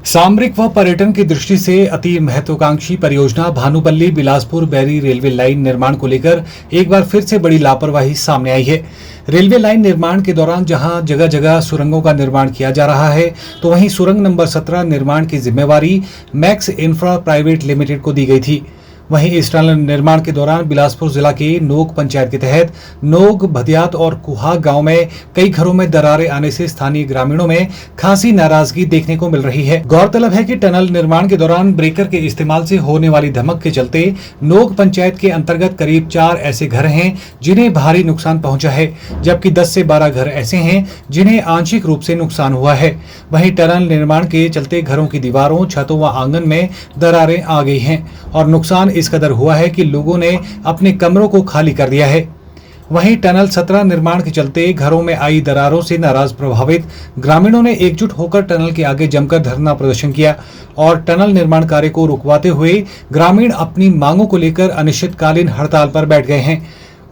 सामरिक व पर्यटन की दृष्टि से अति महत्वाकांक्षी परियोजना भानुपल्ली बिलासपुर बैरी रेलवे लाइन निर्माण को लेकर एक बार फिर से बड़ी लापरवाही सामने आई है। रेलवे लाइन निर्माण के दौरान जहां जगह जगह सुरंगों का निर्माण किया जा रहा है, तो वहीं सुरंग नंबर 17 निर्माण की जिम्मेवारी मैक्स इंफ्रा प्राइवेट लिमिटेड को दी गई थी। वहीं इस टनल निर्माण के दौरान बिलासपुर जिला के नोक पंचायत के तहत नोक, भदियात और कुहाग गांव में कई घरों में दरारें आने से स्थानीय ग्रामीणों में खासी नाराजगी देखने को मिल रही है। गौरतलब है कि टनल निर्माण के दौरान ब्रेकर के इस्तेमाल से होने वाली धमक के चलते नोक पंचायत के अंतर्गत करीब 4 ऐसे घर हैं जिन्हें भारी नुकसान पहुंचा है, जबकि 10 से 12 घर ऐसे हैं जिन्हें आंशिक रूप से नुकसान हुआ है। वहीं टनल निर्माण के चलते घरों की दीवारों, छतों व आंगन में दरारें आ गई हैं और नुकसान इस कदर हुआ है कि लोगों ने अपने कमरों को खाली कर दिया है। वहीं टनल 17 निर्माण के चलते घरों में आई दरारों से नाराज प्रभावित ग्रामीणों ने एकजुट होकर टनल के आगे जमकर धरना प्रदर्शन किया और टनल निर्माण कार्य को रुकवाते हुए ग्रामीण अपनी मांगों को लेकर अनिश्चितकालीन हड़ताल पर बैठ गए हैं।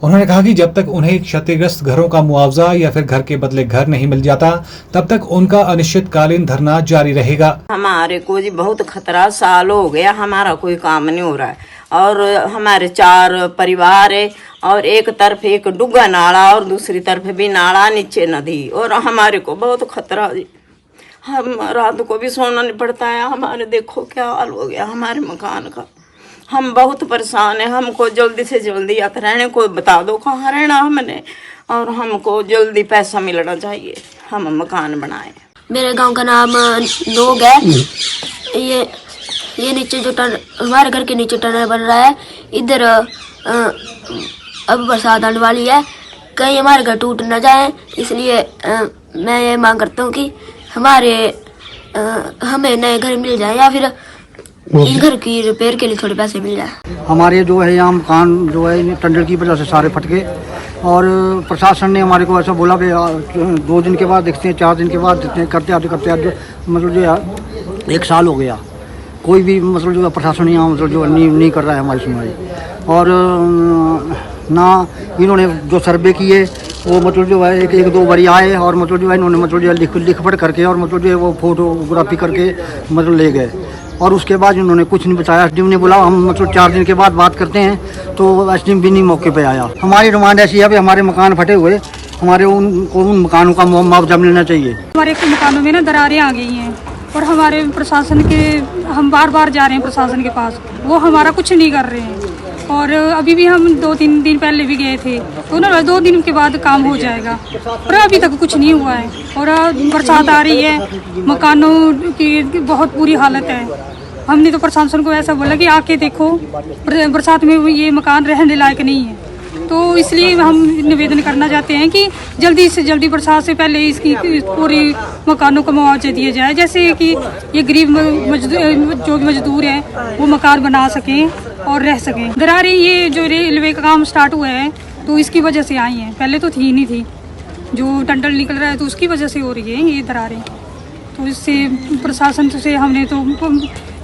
उन्होंने कहा कि जब तक उन्हें क्षतिग्रस्त घरों का मुआवजा या फिर घर के बदले घर नहीं मिल जाता, तब तक उनका अनिश्चितकालीन धरना जारी रहेगा। हमारे को जी बहुत खतरा, साल हो गया हमारा कोई काम नहीं हो रहा है और हमारे 4 परिवार है और एक तरफ एक डुग्गा नाला और दूसरी तरफ भी नाला, नीचे नदी और हमारे को बहुत खतरा जी। हम रात को भी सोना नहीं पड़ता है। हमारे देखो क्या हाल हो गया हमारे मकान का। हम बहुत परेशान है। हमको जल्दी से जल्दी या रहने को बता दो कहाँ रहना हमने, और हमको जल्दी पैसा मिलना चाहिए, हम मकान बनाए। मेरे गांव का नाम नोग है। ये नीचे जो हमारे घर के नीचे टनल बन रहा है, इधर अब बरसात आने वाली है, कहीं हमारे घर टूट न जाए, इसलिए मैं ये मांग करता हूँ कि हमें नए घर मिल जाए या फिर इन घर की रिपेयर के लिए थोड़े पैसे मिल जाए। हमारे जो है यहाँ मकान जो है टंडल की वजह से सारे फट गए और प्रशासन ने हमारे को ऐसा बोला कि 2 दिन के बाद देखते हैं, 4 दिन के बाद देखते हैं, करते आते मतलब जो है 1 साल हो गया। कोई भी मतलब जो प्रशासन यहाँ मतलब जो नहीं कर रहा है हमारी सुनवाई, और ना इन्होंने जो सर्वे किए वो मतलब जो है 1-2 बारी आए और मतलब जो है इन्होंने मतलब जो है लिख पढ़ करके और मतलब जो है वो फोटोग्राफी करके मतलब ले गए और उसके बाद इन्होंने कुछ नहीं बताया। एसडीएम ने बोला हम मतलब 4 दिन के बाद बात करते हैं, तो एसडीएम भी नहीं मौके पे आया। हमारी डिमांड ऐसी है कि हमारे मकान फटे हुए, हमारे उन मकानों का मुआवजा मिलना चाहिए। हमारे मकानों में ना दरारें आ गई हैं और हमारे प्रशासन के, हम बार जा रहे हैं प्रशासन के पास, वो हमारा कुछ नहीं कर रहे हैं। और अभी भी हम 2-3 दिन पहले भी गए थे, तो ना 2 दिन के बाद काम हो जाएगा, पर अभी तक कुछ नहीं हुआ है। और बरसात आ रही है, मकानों की बहुत बुरी हालत है। हमने तो प्रशासन को ऐसा बोला कि आके देखो, बरसात में ये मकान रहने लायक नहीं है। तो इसलिए हम निवेदन करना चाहते हैं कि जल्दी से जल्दी बरसात से पहले इसकी पूरी मकानों को मुआवजा दिया जाए, जैसे कि ये गरीब जो मजदूर हैं वो मकान बना सकें और रह सकें। दरारें ये जो रेलवे का काम स्टार्ट हुआ है तो इसकी वजह से आई हैं, पहले तो थी नहीं थी। जो टंडल निकल रहा है तो उसकी वजह से हो रही है ये दरारें। तो इससे प्रशासन से हमने तो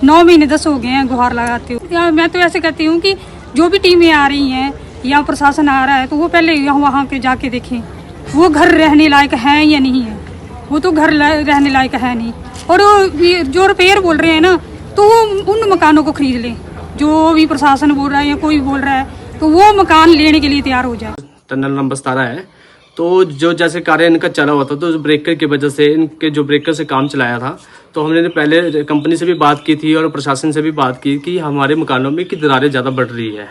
9 महीने 10 हो गए हैं गुहार लगाते हुए। मैं तो ऐसे कहती हूँ कि जो भी टीमें आ रही हैं या प्रशासन आ रहा है तो वो पहले वहाँ के जाके देखें वो घर रहने लायक है या नहीं है। वो तो घर रहने लायक है नहीं। और जो रिपेयर बोल रहे हैं ना, तो वो उन मकानों को खरीद लें। जो भी प्रशासन बोल रहा है या कोई बोल रहा है तो वो मकान लेने के लिए तैयार हो जाए। टनल नंबर 17 है, तो जो जैसे कार्य इनका चला हुआ था, तो ब्रेकर की वजह से इनके जो ब्रेकर से काम चलाया था, तो हमने पहले कंपनी से भी बात की थी और प्रशासन से भी बात की कि हमारे मकानों में की दरारें ज़्यादा बढ़ रही है।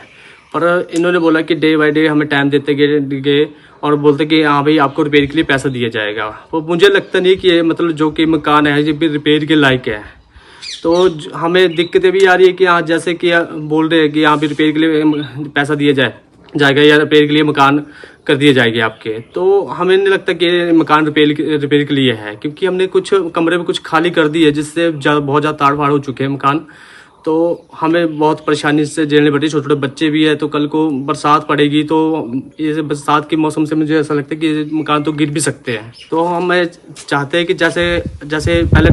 पर इन्होंने बोला कि डे बाय डे हमें टाइम देते गए और बोलते कि हाँ भाई आपको रिपेयर के लिए पैसा दिया जाएगा। वो मुझे लगता नहीं कि मतलब जो कि मकान है ये भी रिपेयर के लायक है। तो हमें दिक्कतें भी आ रही है कि हाँ जैसे कि बोल रहे हैं कि यहाँ भी रिपेयर के लिए पैसा दिया जाएगा या रिपेयर के लिए मकान कर दिए जाएंगे आपके। तो हमें नहीं लगता कि मकान रिपेयर के लिए है, क्योंकि हमने कुछ कमरे में कुछ खाली कर दी है जिससे बहुत ज़्यादा ताड़ फाड़ हो चुके हैं मकान। तो हमें बहुत परेशानी से झेलनी पड़ती है। छोटे छोटे बच्चे भी है, तो कल को बरसात पड़ेगी तो ये बरसात के मौसम से मुझे ऐसा लगता है कि मकान तो गिर भी सकते हैं। तो हम चाहते हैं कि जैसे पहले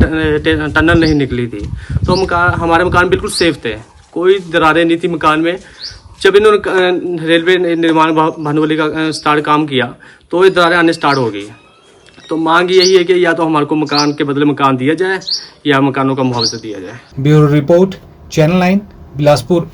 टनल नहीं निकली थी तो हमारे मकान बिल्कुल सेफ थे, कोई दरारें नहीं थी मकान में। जब इन्होंने रेलवे निर्माण भानुपल्ली का स्टार्ट काम किया तो ये दरारें आने स्टार्ट हो गई। तो मांग यही है कि या तो हमारे को मकान के बदले मकान दिया जाए या मकानों का मुआवजा दिया जाए। Bureau report, channel 9, Bilaspur.